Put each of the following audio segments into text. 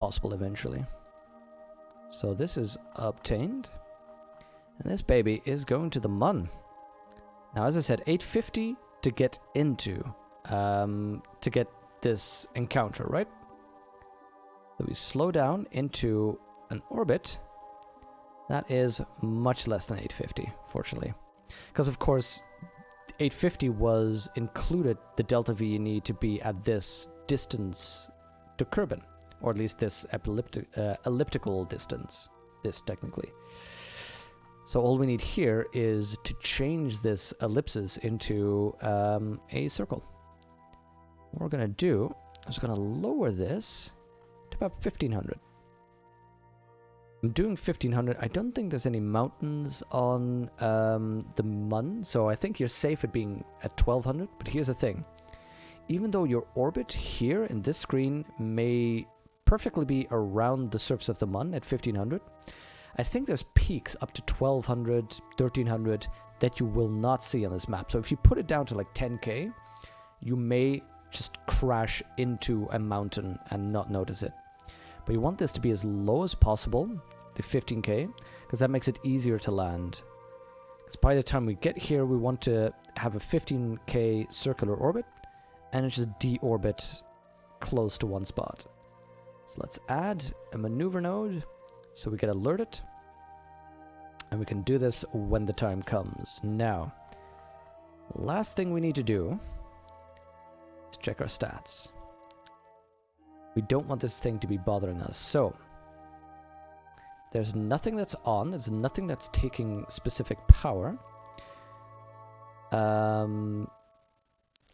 possible eventually. So this is obtained. And this baby is going to the Mun. Now, as I said, 850 to get into, to get this encounter, right? So we slow down into an orbit. That is much less than 850, fortunately. Because, of course, 850 was included the delta V you need to be at this distance to Kerbin. Or at least this elliptical distance. This, technically. So all we need here is to change this ellipsis into a circle. What we're going to do is we're going to lower this to about 1500. I'm doing 1500. I don't think there's any mountains on the Mun, so I think you're safe at being at 1200. But here's the thing. Even though your orbit here in this screen may perfectly be around the surface of the Mun at 1500, I think there's peaks up to 1200, 1300 that you will not see on this map. So if you put it down to like 10k, you may just crash into a mountain and not notice it. But you want this to be as low as possible, the 15k, because that makes it easier to land. Because by the time we get here, we want to have a 15k circular orbit, and it's just deorbit close to one spot. So let's add a maneuver node, so we get alerted. And we can do this when the time comes. Now, last thing we need to do is check our stats. We don't want this thing to be bothering us. So, there's nothing that's on. There's nothing that's taking specific power.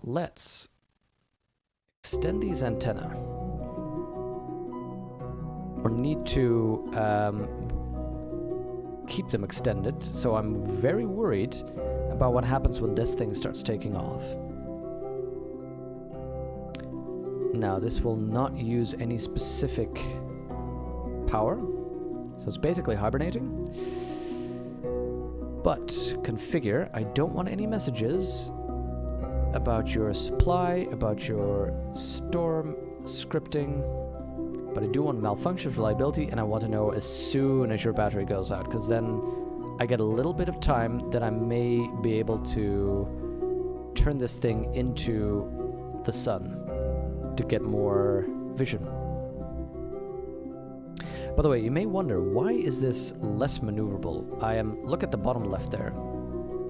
Let's extend these antennae. Or need to keep them extended, so I'm very worried about what happens when this thing starts taking off. Now, this will not use any specific power, so it's basically hibernating. But configure, I don't want any messages about your supply, about your storm scripting. But I do want malfunctions, reliability, and I want to know as soon as your battery goes out, because then I get a little bit of time that I may be able to turn this thing into the sun to get more vision. By the way, you may wonder, why is this less maneuverable? Look at the bottom left there.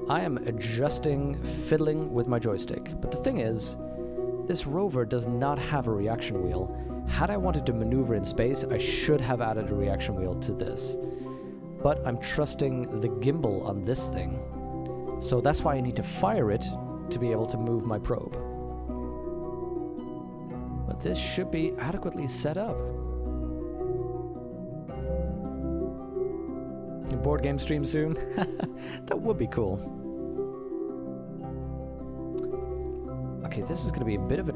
I am adjusting, fiddling with my joystick. But the thing is, this rover does not have a reaction wheel. Had I wanted to maneuver in space, I should have added a reaction wheel to this. But I'm trusting the gimbal on this thing. So that's why I need to fire it to be able to move my probe. But this should be adequately set up. A board game stream soon? That would be cool. Okay, this is going to be a bit of a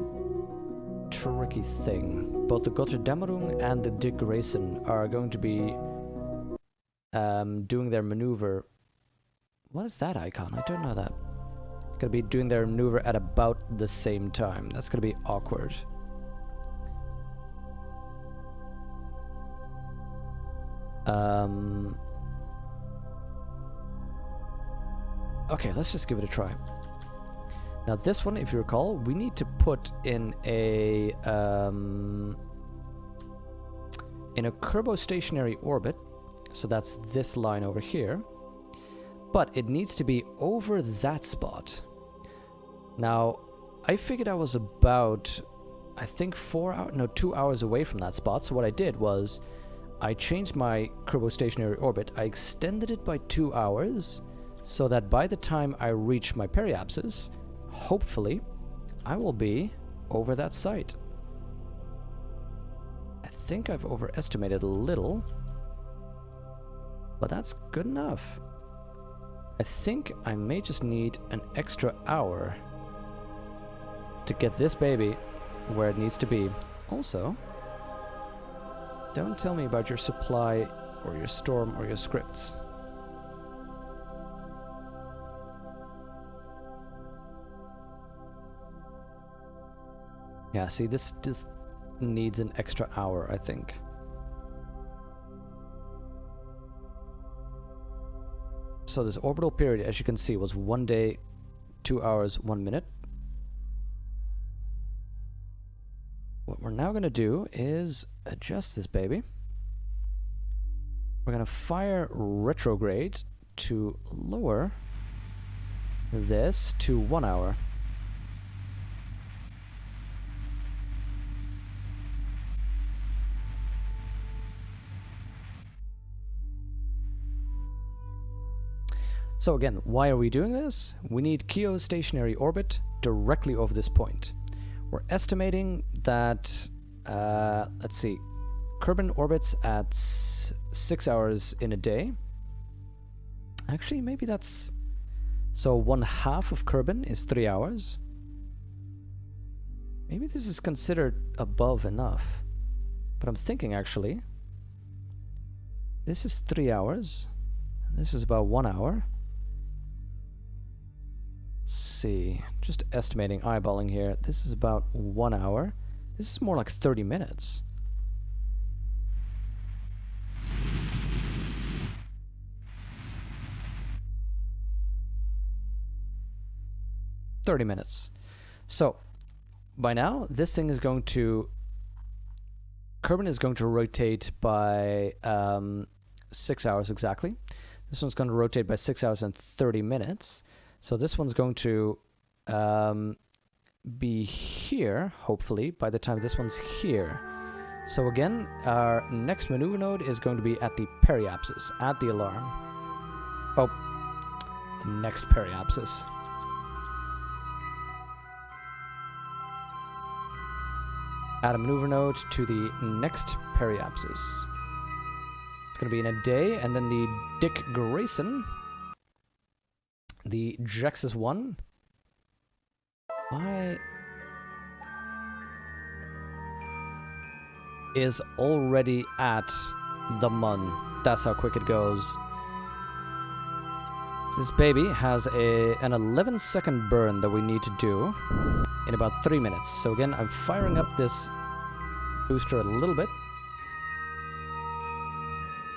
tricky thing. Both the Götterdämmerung and the Dick Grayson are going to be doing their maneuver. What is that icon? I don't know that. Gonna be doing their maneuver at about the same time. That's gonna be awkward. Okay, let's just give it a try. Now this one, if you recall, we need to put in a Kerbo-stationary orbit. So that's this line over here. But it needs to be over that spot. Now, I figured I was about, I think 2 hours away from that spot. So what I did was, I changed my Kerbo-stationary orbit. I extended it by 2 hours, so that by the time I reach my periapsis, hopefully, I will be over that site. I think I've overestimated a little, but that's good enough. I think I may just need an extra hour to get this baby where it needs to be. Also, don't tell me about your supply or your storm or your scripts. Yeah, see, this just needs an extra hour, I think. So this orbital period, as you can see, was 1 day, 2 hours, 1 minute. What we're now going to do is adjust this baby. We're going to fire retrograde to lower this to 1 hour. So again, why are we doing this? We need geostationary orbit directly over this point. We're estimating that, let's see, Kerbin orbits at 6 hours in a day. Actually, maybe that's... So 1/2 of Kerbin is 3 hours. Maybe this is considered above enough. But I'm thinking actually, this is 3 hours. This is about 1 hour. Let's see, just estimating, eyeballing here. This is about 1 hour. This is more like 30 minutes. So by now this thing is going to Kerbin is going to rotate by 6 hours exactly. This one's going to rotate by 6 hours and 30 minutes. So this one's going to be here, hopefully, by the time this one's here. So again, our next maneuver node is going to be at the periapsis, at the alarm. Oh, the next periapsis. Add a maneuver node to the next periapsis. It's going to be in a day, and then the Dick Grayson, the Jexus 1. Is already at the Mun. That's how quick it goes. This baby has an 11-second burn that we need to do in about 3 minutes. So again, I'm firing up this booster a little bit.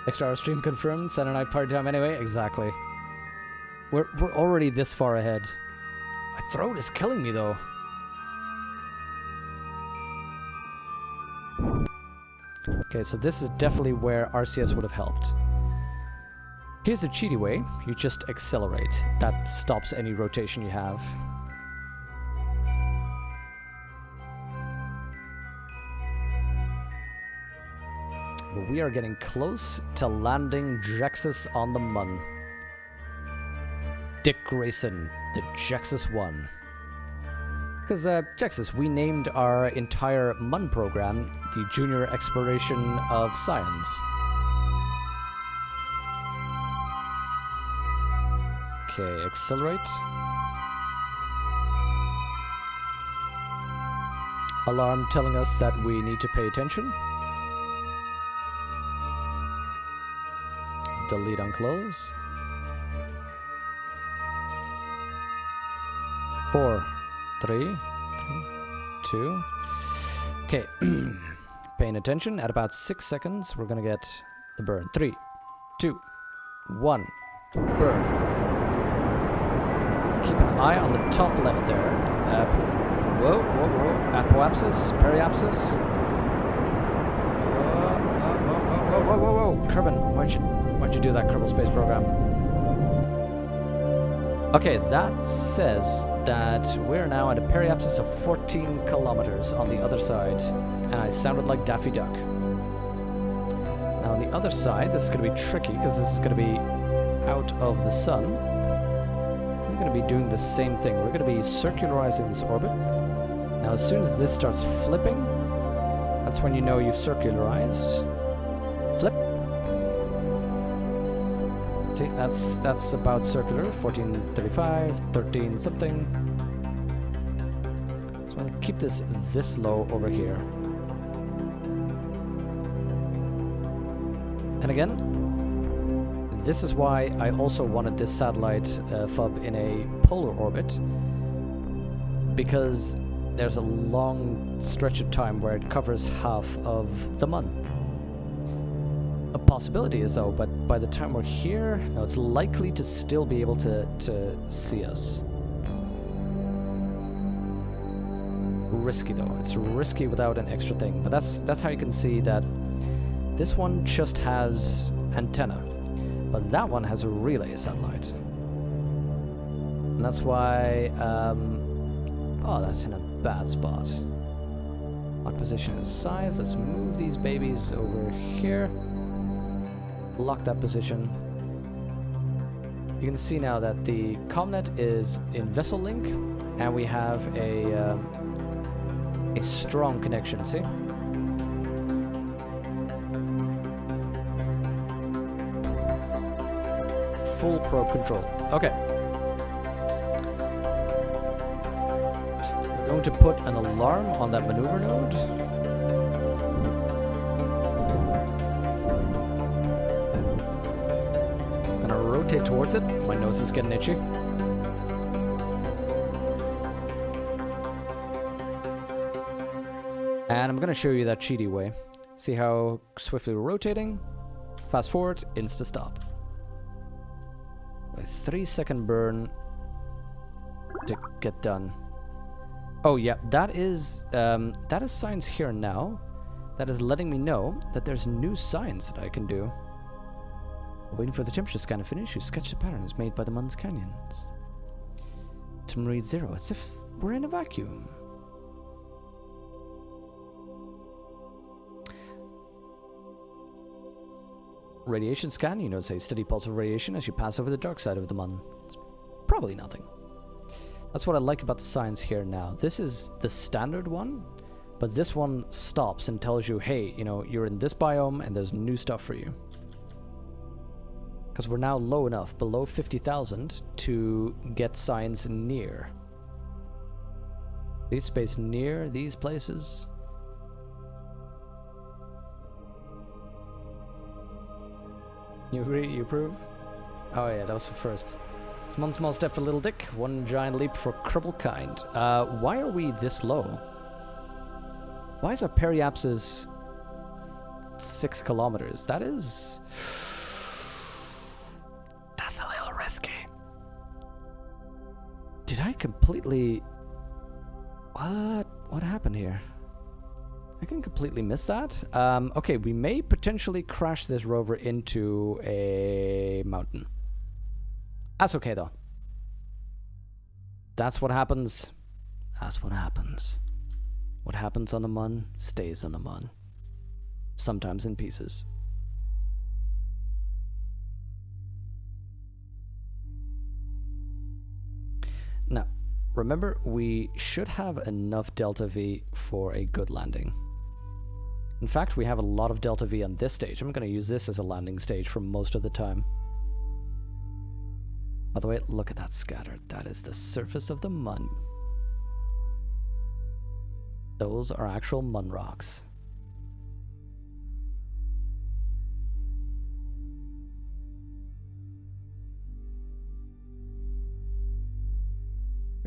Extra hour stream confirmed. Saturday night party time anyway. Exactly. We're already this far ahead. My throat is killing me though. Okay, so this is definitely where RCS would have helped. Here's the cheaty way. You just accelerate. That stops any rotation you have. But we are getting close to landing Jexus on the Mun. Dick Grayson, the Jexus 1. Because, Jexus, we named our entire Mun program the Junior Exploration of Science. Okay, accelerate. Alarm telling us that we need to pay attention. Delete on close. 4, 3, 2. Okay, paying attention. At about 6 seconds, we're gonna get the burn. 3, 2, 1, burn. Keep an eye on the top left there. Whoa. Apoapsis, periapsis. Whoa. Kerbin, why'd you do that, Kerbal Space Program? Okay, that says that we're now at a periapsis of 14 kilometers on the other side, and I sounded like Daffy Duck. Now on the other side, this is going to be tricky because this is going to be out of the sun. We're going to be doing the same thing. We're going to be circularizing this orbit. Now as soon as this starts flipping, that's when you know you've circularized. Flip. See, that's about circular. 1435, 13 something. So I'm gonna keep this low over here. And again, this is why I also wanted this satellite FUB in a polar orbit, because there's a long stretch of time where it covers half of the Mun. A possibility is though, but by the time we're here, no, it's likely to still be able to see us. Risky though. It's risky without an extra thing, but that's how you can see that this one just has antenna, but that one has a relay satellite. And that's why, oh, that's in a bad spot. Lock position is size. Let's move these babies over here. Lock that position. You can see now that the comnet is in vessel link, and we have a strong connection, see? Full probe control. Okay. We're going to put an alarm on that maneuver node. I'm gonna rotate towards it. My nose is getting itchy. And I'm gonna show you that cheaty way. See how swiftly we're rotating? Fast forward, insta stop. A 3-second burn to get done. Oh yeah, that is science here now. That is letting me know that there's new science that I can do. Waiting for the temperature scan to finish, you sketch the patterns made by the Mun's canyons. To read 0, it's if we're in a vacuum. Radiation scan, you notice a steady pulse of radiation as you pass over the dark side of the Mun. It's probably nothing. That's what I like about the science here now. This is the standard one, but this one stops and tells you, hey, you know, you're in this biome and there's new stuff for you. Because we're now low enough, below 50,000, to get science near. These space near these places. You agree? You approve? Oh yeah, that was the first. It's one small step for little Dick, one giant leap for Kerbal kind. Why are we this low? Why is our periapsis 6 kilometers? That is... That's a little risky. Did I completely... What happened here? I can completely miss that. Okay, we may potentially crash this rover into a mountain. That's okay, though. That's what happens. That's what happens. What happens on the Mun stays on the Mun. Sometimes in pieces. Now, remember, we should have enough delta V for a good landing. In fact, we have a lot of delta V on this stage. I'm going to use this as a landing stage for most of the time. By the way, look at that scatter. That is the surface of the Mun. Those are actual Mun rocks.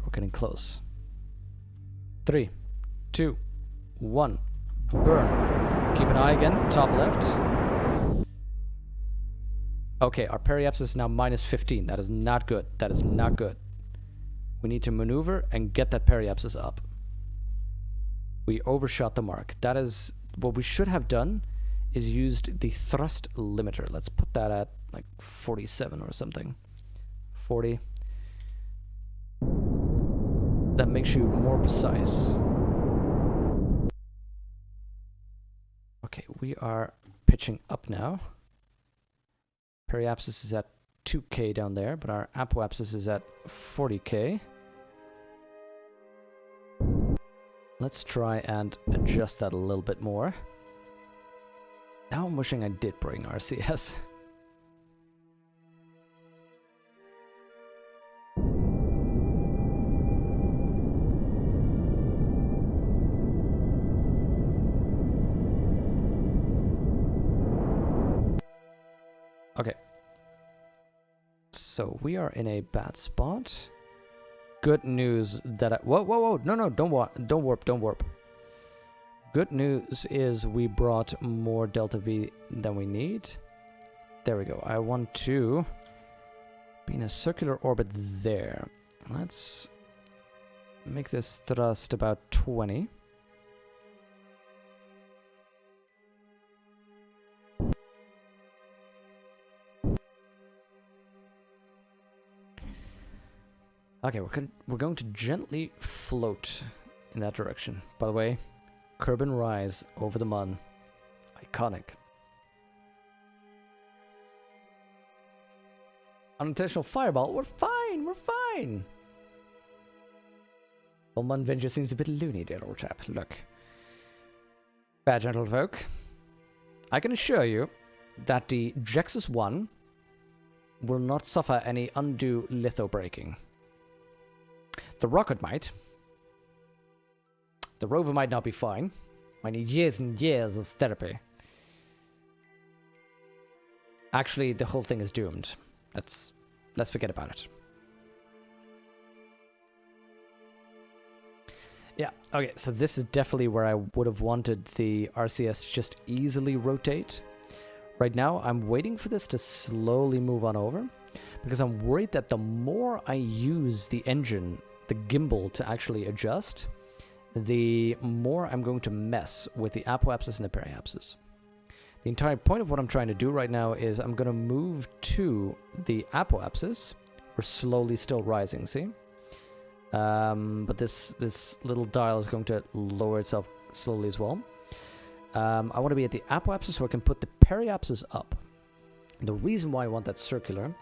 We're getting close. 3, 2, 1. Burn. Keep an eye again, top left. Okay, our periapsis is now minus 15. That is not good. That is not good. We need to maneuver and get that periapsis up. We overshot the mark. That is what we should have done, is used the thrust limiter. Let's put that at like 47 or something. 40. That makes you more precise. Okay, we are pitching up now. Periapsis is at 2K down there, but our apoapsis is at 40K. Let's try and adjust that a little bit more. Now I'm wishing I did bring RCS. Okay. So we are in a bad spot. Good news that whoa, no, don't warp. Good news is we brought more delta V than we need. There we go. I want to be in a circular orbit there. Let's make this thrust about 20. Okay, we're going to gently float in that direction. By the way, Kerbal rise over the Mun. Iconic. Unintentional fireball. We're fine. We're fine. Well, Mun Venture seems a bit loony, dear old chap. Look. Bad gentlefolk. I can assure you that the Jexus 1 will not suffer any undue litho breaking. The rocket might. The rover might not be fine. I need years and years of therapy. Actually, the whole thing is doomed. Let's forget about it. Yeah, okay, so this is definitely where I would have wanted the RCS to just easily rotate. Right now, I'm waiting for this to slowly move on over, because I'm worried that the more I use the engine, the gimbal, to actually adjust, the more I'm going to mess with the apoapsis and the periapsis. The entire point of what I'm trying to do right now is I'm going to move to the apoapsis. We're slowly still rising, see? But this little dial is going to lower itself slowly as well. I want to be at the apoapsis so I can put the periapsis up. The reason why I want that circular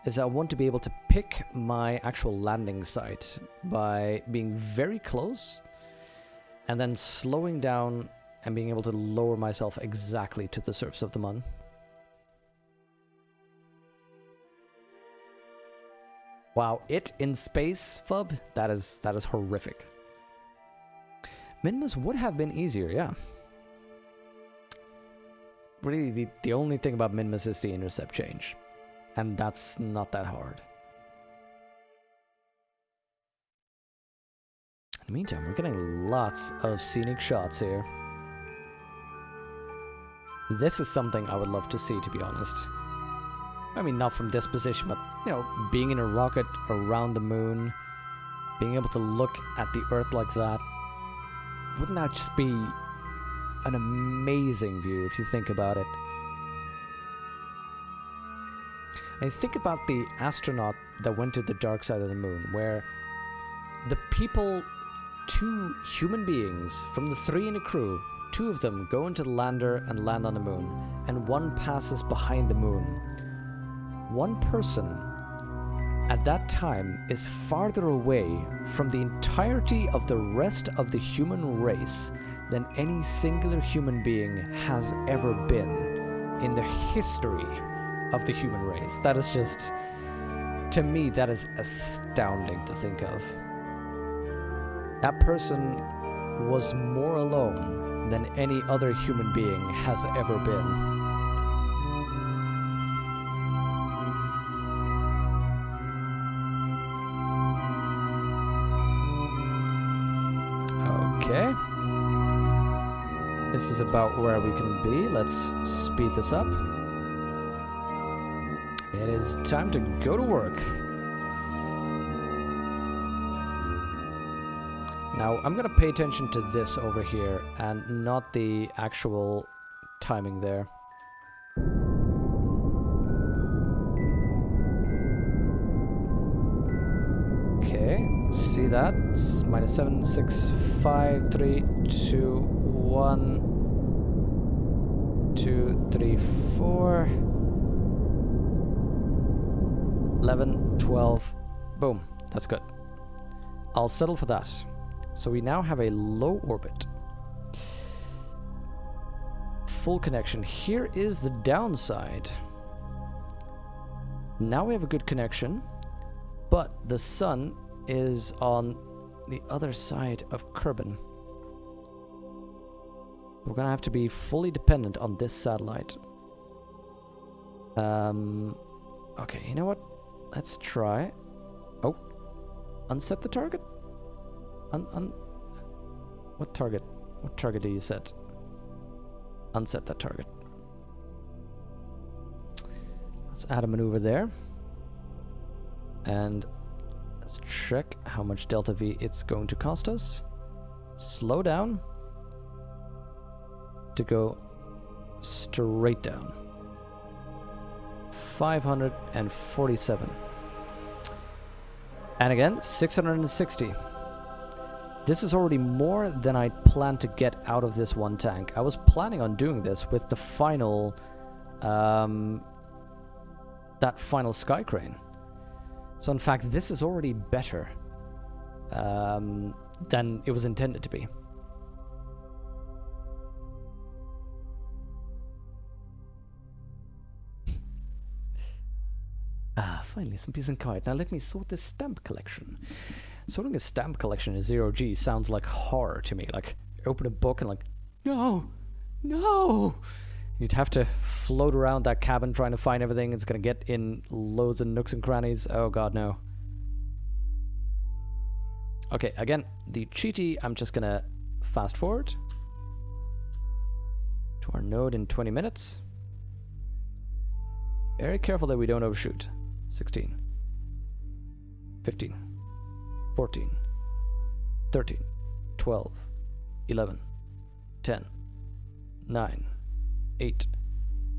is I want to be able to pick my actual landing site by being very close and then slowing down and being able to lower myself exactly to the surface of the Mun. Wow, it in space, Fub? That is horrific. Minmus would have been easier, yeah. Really, the only thing about Minmus is the intercept change. And that's not that hard. In the meantime, we're getting lots of scenic shots here. This is something I would love to see, to be honest. I mean, not from this position, but, you know, being in a rocket around the moon, being able to look at the Earth like that, wouldn't that just be an amazing view if you think about it? And think about the astronaut that went to the dark side of the moon, where the people, 2 human beings from the 3 in a crew, 2 of them go into the lander and land on the moon, and 1 passes behind the moon. 1 person at that time is farther away from the entirety of the rest of the human race than any singular human being has ever been in the history of the human race. That is just, to me, that is astounding to think of. That person was more alone than any other human being has ever been. Okay. This is about where we can be. Let's speed this up. It is time to go to work. Now, I'm going to pay attention to this over here and not the actual timing there. Okay, see that? It's -7, 6, 5, 3, 2, 1, 2, 3, 4, 11, 12. Boom, that's good. I'll settle for that. So we now have a low orbit. Full connection. Here is the downside. Now we have a good connection, but the sun is on the other side of Kerbal. We're gonna have to be fully dependent on this satellite. Okay, you know what? Let's try. Oh, unset the target? What target? What target do you set? Unset that target. Let's add a maneuver there. And let's check how much Delta V it's going to cost us. Slow down to go straight down. 547. And again, 660. This is already more than I planned to get out of this one tank. I was planning on doing this with the final, that final sky crane. So in fact, this is already better than it was intended to be. Finally, some peace and quiet. Now let me sort this stamp collection. Sorting a stamp collection in 0G sounds like horror to me. Like, open a book and like, no, no. You'd have to float around that cabin trying to find everything. It's gonna get in loads of nooks and crannies. Oh god, no. Okay, again, the cheaty, I'm just gonna fast forward to our node in 20 minutes. Very careful that we don't overshoot. 16, 15, 14, 13, 12, 11, 10, 9, 8,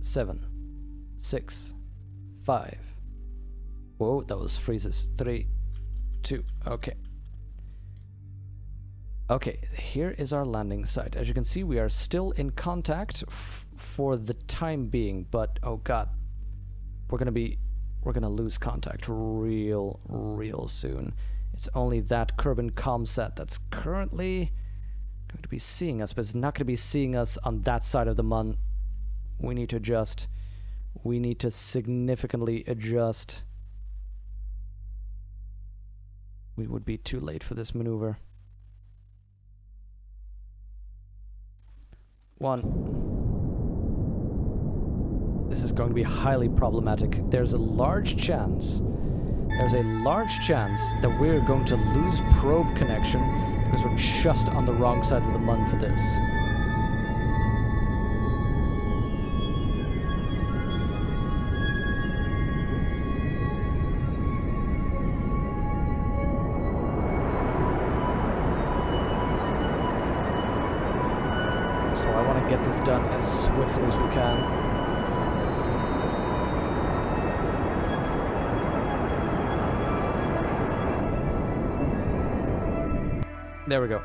7, 6, 5. Whoa, that was freezes. 3, 2, okay. Okay, here is our landing site. As you can see, we are still in contact for the time being, but oh god, we're gonna lose contact real soon. It's only that Kerbal comsat that's currently going to be seeing us, but it's not going to be seeing us on that side of the Mun. We need to adjust. We need to significantly adjust. We would be too late for this maneuver. 1. This is going to be highly problematic. There's a large chance that we're going to lose probe connection because we're just on the wrong side of the Mun for this. So I want to get this done as swiftly as we can. There we go.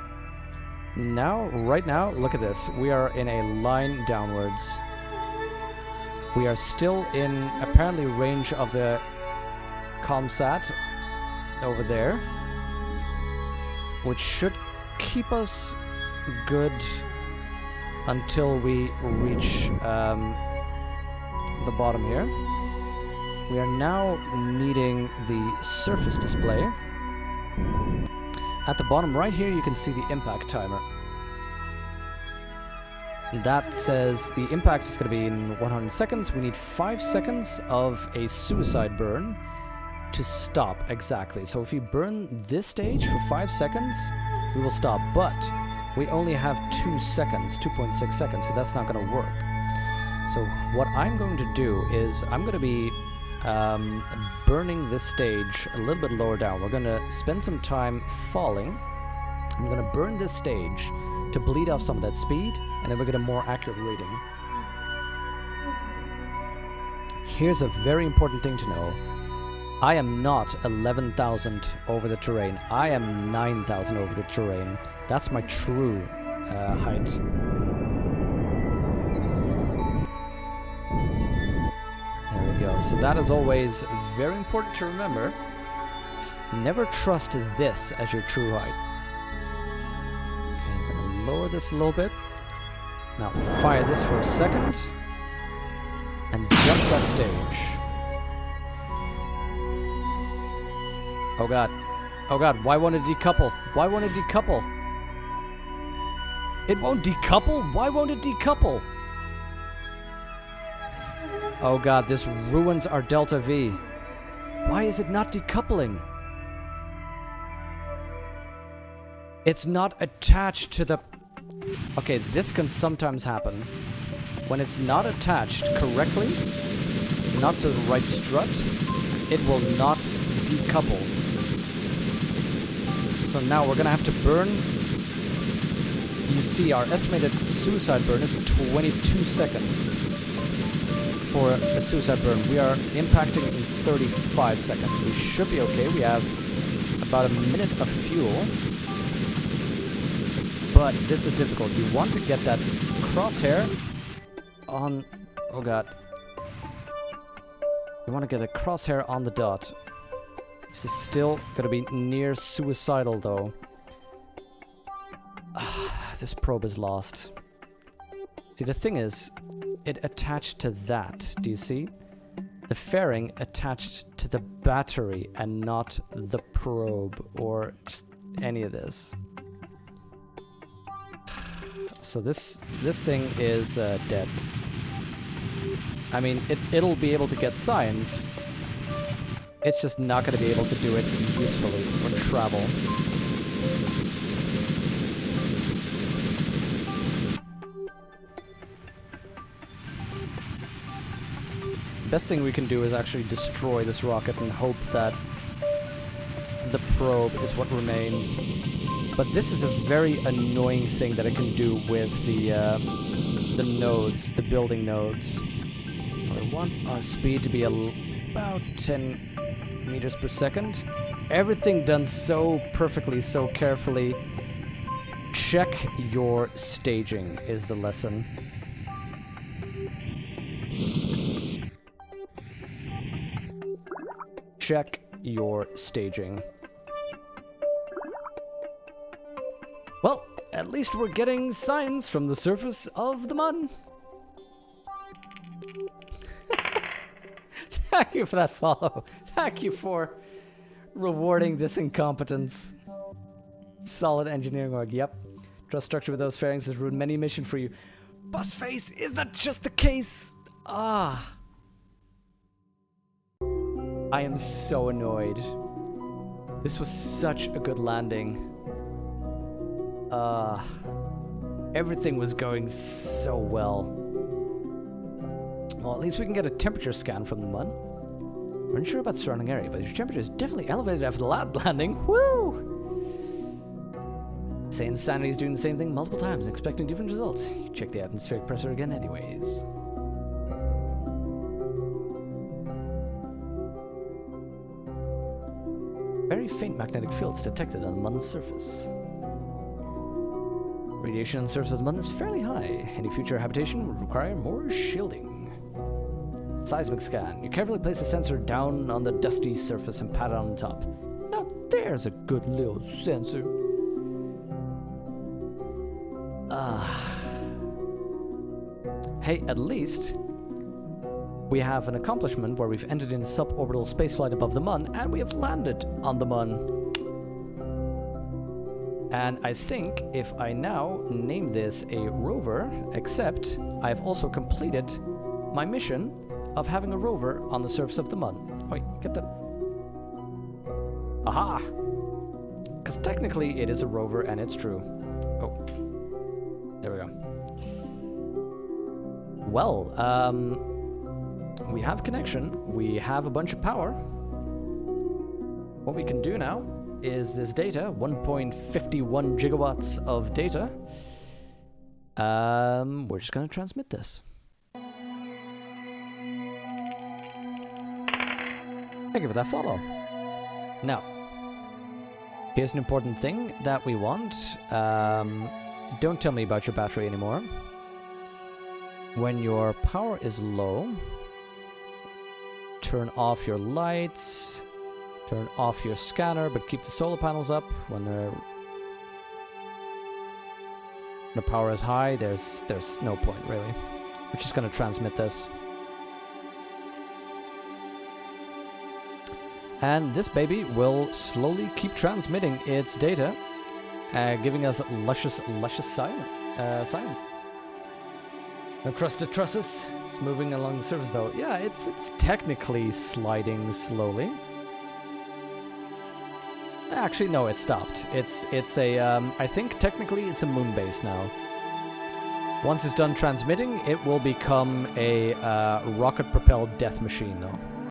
Now, right now, look at this. We are in a line downwards. We are still in apparently range of the comsat over there, which should keep us good until we reach the bottom here. We are now needing the surface display. At the bottom right here, you can see the impact timer. That says the impact is going to be in 100 seconds. We need 5 seconds of a suicide burn to stop exactly. So if we burn this stage for 5 seconds, we will stop. But we only have 2 seconds, 2.6 seconds, so that's not going to work. So what I'm going to do is I'm going to be burning this stage a little bit lower down. We're going to spend some time falling. I'm going to burn this stage to bleed off some of that speed, and then we'll get a more accurate reading. Here's a very important thing to know. I am not 11,000 over the terrain. I am 9,000 over the terrain. That's my true height. So that is always very important to remember. Never trust this as your true height. Okay, I'm going to lower this a little bit. Now fire this for a second. And jump that stage. Oh god. Oh god, why won't it decouple? Why won't it decouple? It won't decouple? Why won't it decouple? Oh god, this ruins our Delta V. Why is it not decoupling? It's not attached to the... Okay, this can sometimes happen. When it's not attached correctly, not to the right strut, it will not decouple. So now we're gonna have to burn. You see, our estimated suicide burn is 22 seconds for a suicide burn. We are impacting in 35 seconds. We should be okay. We have about a minute of fuel. But this is difficult. You want to get that crosshair on... Oh god. You want to get a crosshair on the dot. This is still gonna be near suicidal though. This probe is lost. See, the thing is, it attached to that. Do you see? The fairing attached to the battery and not the probe or just any of this. So this thing is dead. I mean, it'll be able to get signs. It's just not going to be able to do it usefully or travel. Best thing we can do is actually destroy this rocket and hope that the probe is what remains. But this is a very annoying thing that it can do with the nodes, the building nodes. We want our speed to be about 10 meters per second. Everything done so perfectly, so carefully. Check your staging is the lesson. Check your staging. Well, at least we're getting signs from the surface of the Mun. Thank you for that follow. Thank you for rewarding this incompetence. Solid engineering work, yep. Trust structure with those fairings has ruined many mission for you. Bossface, is that just the case? Ah. I am so annoyed. This was such a good landing. Everything was going so well. Well, at least we can get a temperature scan from the Mun. We're unsure about the surrounding area, but your temperature is definitely elevated after the lab landing. Woo! Say Insanity is doing the same thing multiple times, expecting different results. You check the atmospheric pressure again anyways. Very faint magnetic fields detected on the Mun's surface. Radiation on the surface of the Mun is fairly high. Any future habitation would require more shielding. Seismic scan. You carefully place a sensor down on the dusty surface and pat it on the top. Now there's a good little sensor. Hey, at least we have an accomplishment where we've entered in suborbital spaceflight above the Mun, and we have landed on the Mun. And I think if I now name this a rover, except I've also completed my mission of having a rover on the surface of the Mun. Wait, get that. Aha! Because technically it is a rover and it's true. Oh. There we go. Well, we have connection. We have a bunch of power. What we can do now is this data, 1.51 gigawatts of data. We're just gonna transmit this. Thank you for that follow. Now, here's an important thing that we want. Don't tell me about your battery anymore. When your power is low, turn off your lights, turn off your scanner, but keep the solar panels up. When the power is high, there's no point really. We're just gonna transmit this. And this baby will slowly keep transmitting its data, giving us luscious science. No crusted trusses. It's moving along the surface though. Yeah, it's technically sliding slowly. Actually, no, it stopped. It's a I think technically it's a moon base now. Once it's done transmitting, it will become a rocket-propelled death machine, though.